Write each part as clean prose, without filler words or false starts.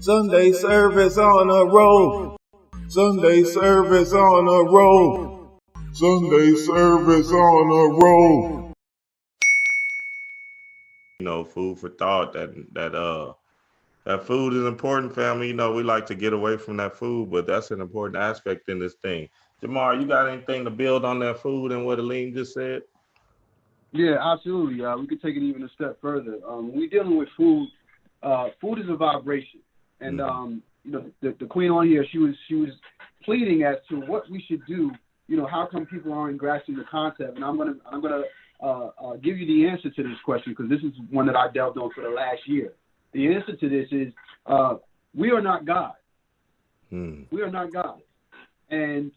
Sunday service on a roll. Sunday service on a roll. Sunday service on a roll. You know, food for thought. That food is important, family. You know, we like to get away from that food, but that's an important aspect in this thing. Jamar, you got anything to build on that food and what Aleem just said? Yeah, absolutely. We could take it even a step further. When we're dealing with food, food is a vibration, and you know, the queen on here, she was pleading as to what we should do. You know, how come people aren't grasping the concept? And I'm gonna give you the answer to this question, because this is one that I delved on for the last year. The answer to this is we are not God. We are not God, and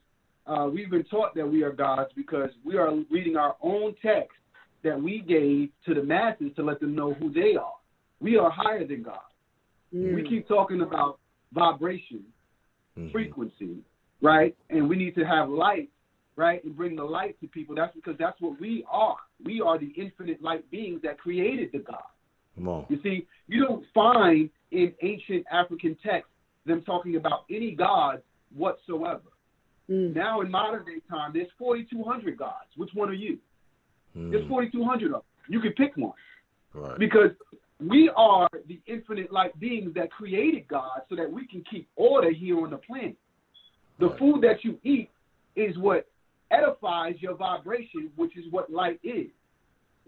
we've been taught that we are gods because we are reading our own text that we gave to the masses to let them know who they are. We are higher than God. We keep talking about vibration, frequency, right? And we need to have light, right? And bring the light to people. That's because that's what we are. We are the infinite light beings that created the God. Come on. You see, you don't find in ancient African texts them talking about any gods whatsoever. Now in modern day time, there's 4,200 gods. Which one are you? There's 4,200 of them. You can pick one. Right. Because we are the infinite light beings that created God so that we can keep order here on the planet. The food that you eat is what edifies your vibration, which is what light is.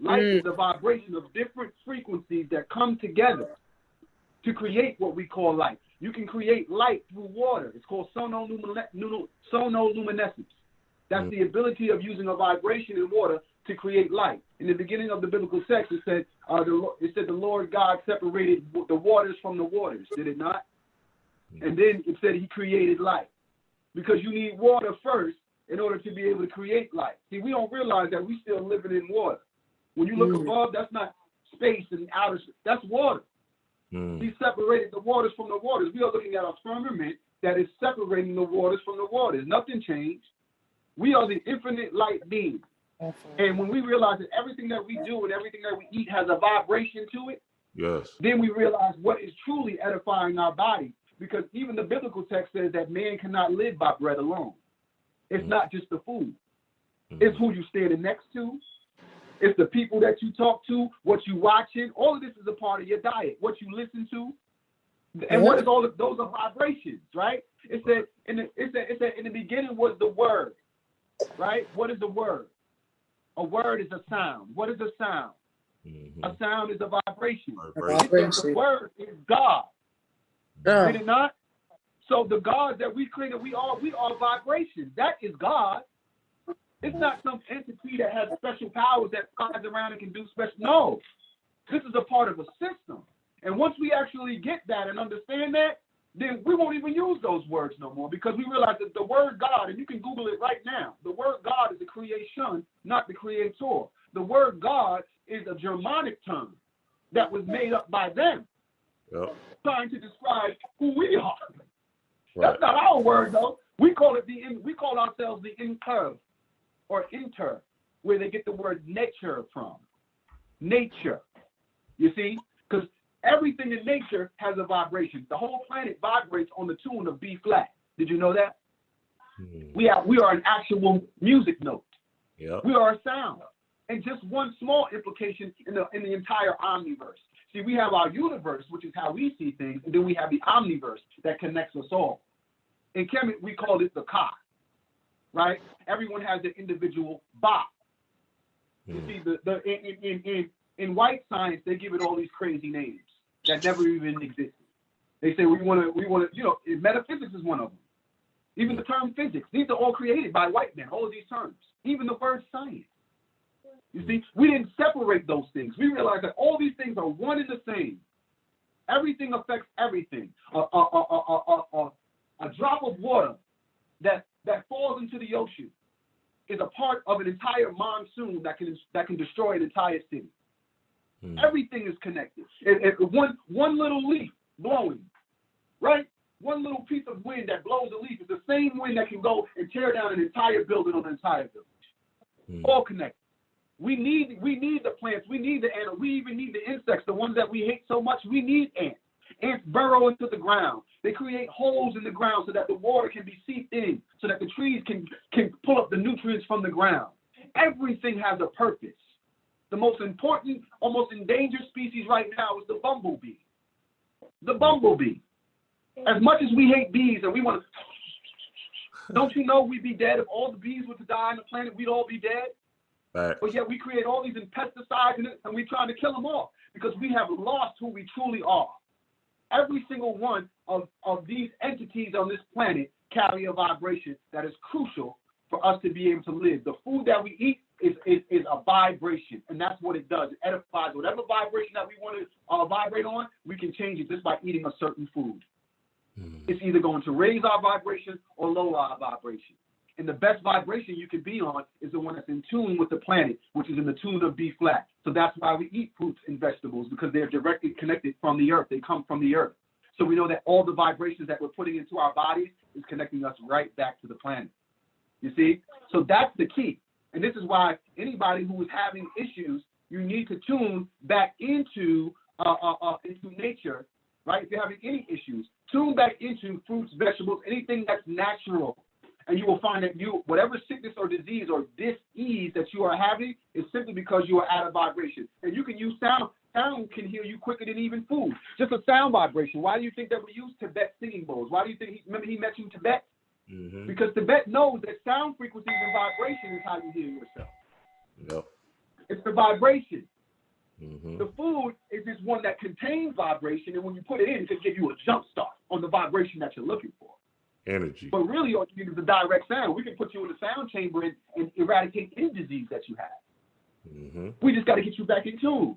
Light is a vibration of different frequencies that come together to create what we call light. You can create light through water. It's called sonoluminescence. That's the ability of using a vibration in water to create light. In the beginning of the biblical text, it said the Lord God separated the waters from the waters, did it not? And then it said he created light. Because you need water first in order to be able to create light. See, we don't realize that we still living in water. When you look above, that's not space and outer space. That's water. He separated the waters from the waters. We are looking at a firmament that is separating the waters from the waters. Nothing changed. We are the infinite light being. And when we realize that everything that we do and everything that we eat has a vibration to it, then we realize what is truly edifying our body. Because even the biblical text says that man cannot live by bread alone. It's not just the food. It's who you standing next to. It's the people that you talk to, what you watching. All of this is a part of your diet. What you listen to, and what is all of those are vibrations, right? It said in the beginning was the word, right? What is the word? A word is a sound. What is a sound? A sound is a vibration. The word is God. Did it not? So the God that we created, we are vibrations. That is God. It's not some entity that has special powers that flies around and can do special. No, this is a part of a system. And once we actually get that and understand that, then we won't even use those words no more, because we realize that the word God, and you can Google it right now, the word God is the creation, not the creator. The word God is a Germanic term that was made up by them, trying to describe who we are. That's not our word, though. We call ourselves the inter, or inter, where they get the word nature from. Nature. You see? Because everything in nature has a vibration. The whole planet vibrates on the tune of B flat. Did you know that? We are an actual music note. We are a sound. And just one small implication in the entire omniverse. See, we have our universe, which is how we see things, and then we have the omniverse that connects us all. In chemistry, we call it the Ka. Right? Everyone has their individual ba. You see, in white science, they give it all these crazy names that never even existed. They say we want to, you know, metaphysics is one of them. Even the term physics, these are all created by white men, all of these terms. Even the word science. You see, we didn't separate those things. We realized that all these things are one and the same. Everything affects everything. A drop of water that falls into the ocean is a part of an entire monsoon that can destroy an entire city. Everything is connected. One little leaf blowing, right? One little piece of wind that blows a leaf is the same wind that can go and tear down an entire building on an entire village. All connected. We need the plants. We need the animals. We even need the insects, the ones that we hate so much. We need ants. Ants burrow into the ground. They create holes in the ground so that the water can be seeped in, so that the trees can pull up the nutrients from the ground. Everything has a purpose. The most important, almost endangered species right now is the bumblebee. The bumblebee. As much as we hate bees and we want to, don't you know we'd be dead if all the bees were to die on the planet, we'd all be dead? Right. But yet we create all these pesticides and we're trying to kill them all because we have lost who we truly are. Every single one of these entities on this planet carry a vibration that is crucial for us to be able to live. The food that we eat is a vibration, and that's what it does. It edifies whatever vibration that we want to vibrate on. We can change it just by eating a certain food. It's either going to raise our vibration or lower our vibration. And the best vibration you can be on is the one that's in tune with the planet, which is in the tune of B flat. So that's why we eat fruits and vegetables, because they're directly connected from the earth. They come from the earth. So we know that all the vibrations that we're putting into our bodies is connecting us right back to the planet. You see? So that's the key. And this is why anybody who is having issues, you need to tune back into nature, right? If you're having any issues, tune back into fruits, vegetables, anything that's natural. And you will find that whatever sickness or disease or dis-ease that you are having is simply because you are out of vibration. And you can use sound. Sound can heal you quicker than even food. Just a sound vibration. Why do you think that we use Tibet singing bowls? Why do you think, remember he mentioned Tibet? Mm-hmm. Because Tibet knows that sound frequencies and vibration is how you heal yourself. Yep. It's the vibration. Mm-hmm. The food is just one that contains vibration, and when you put it in, it can give you a jump start on the vibration that you're looking for. Energy. But really, all you need is a direct sound. We can put you in the sound chamber and eradicate any disease that you have. Mm-hmm. We just got to get you back in tune.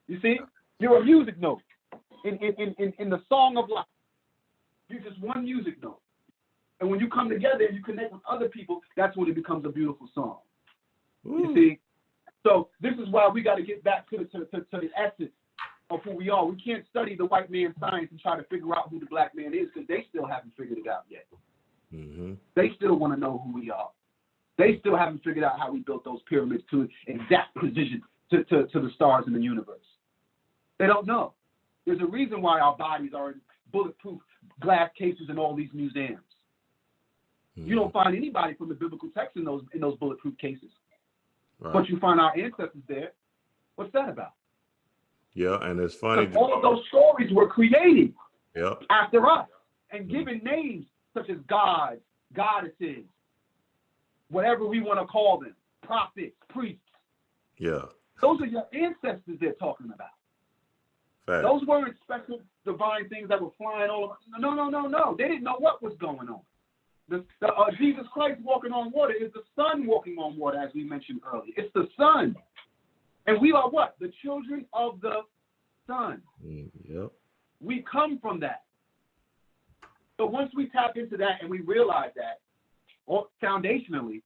You see? You're a music note in the song of life. You're just one music note. And when you come together and you connect with other people, that's when it becomes a beautiful song. Ooh. You see? So this is why we got to get back to the essence of who we are. We can't study the white man's science and try to figure out who the black man is because they still haven't figured it out yet. Mm-hmm. They still want to know who we are. They still haven't figured out how we built those pyramids to exact precision to the stars in the universe. They don't know. There's a reason why our bodies are in bulletproof glass cases in all these museums. You don't find anybody from the biblical text in those bulletproof cases. Right. But you find our ancestors there. What's that about? Yeah, and it's funny. All of those stories were created after us and given names such as gods, goddesses, whatever we want to call them, prophets, priests. Yeah. Those are your ancestors they're talking about. Fact. Those weren't special divine things that were flying all over. No. They didn't know what was going on. Jesus Christ walking on water is the sun walking on water, as we mentioned earlier. It's the sun. And we are what? The children of the sun. Yep. We come from that. So once we tap into that and we realize that, foundationally,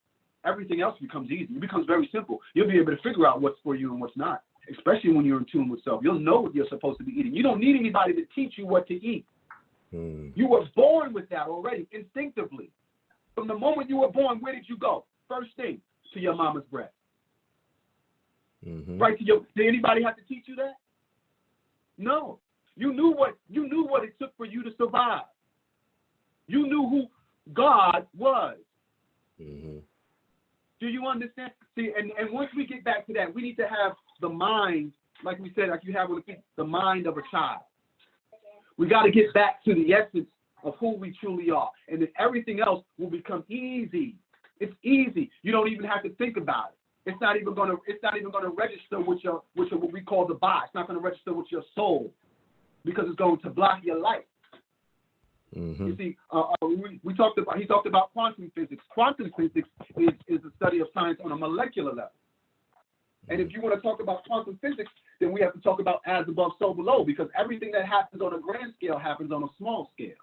everything else becomes easy. It becomes very simple. You'll be able to figure out what's for you and what's not, especially when you're in tune with self. You'll know what you're supposed to be eating. You don't need anybody to teach you what to eat. You were born with that already, instinctively. From the moment you were born, where did you go? First thing, to your mama's breast. Mm-hmm. Right? Did anybody have to teach you that? No. You knew what it took for you to survive. You knew who God was. Mm-hmm. Do you understand? See, and once we get back to that, we need to have the mind, like we said, like you have with the mind of a child. We got to get back to the essence of who we truly are, and then everything else will become easy. It's easy. You don't even have to think about it. It's not even going to register with your what we call the body. It's not going to register with your soul because it's going to block your life. Mm-hmm. You see, he talked about quantum physics. Quantum physics is the study of science on a molecular level. And if you want to talk about quantum physics, then we have to talk about as above, so below, because everything that happens on a grand scale happens on a small scale.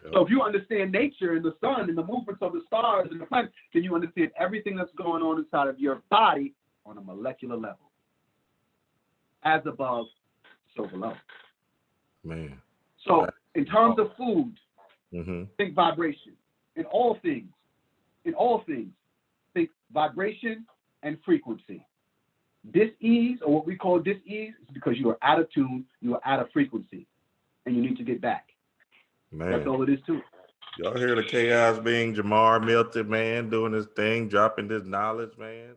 Yep. So if you understand nature and the sun and the movements of the stars and the planets, then you understand everything that's going on inside of your body on a molecular level. As above, so below. Man. So in terms of food, think vibration. In all things, think vibration and frequency. Dis-ease, or what we call dis-ease, is because you are out of tune, you are out of frequency, and you need to get back. Man. That's all it is, too. Y'all hear the chaos being Jamaar Milton, man, doing his thing, dropping this knowledge, man.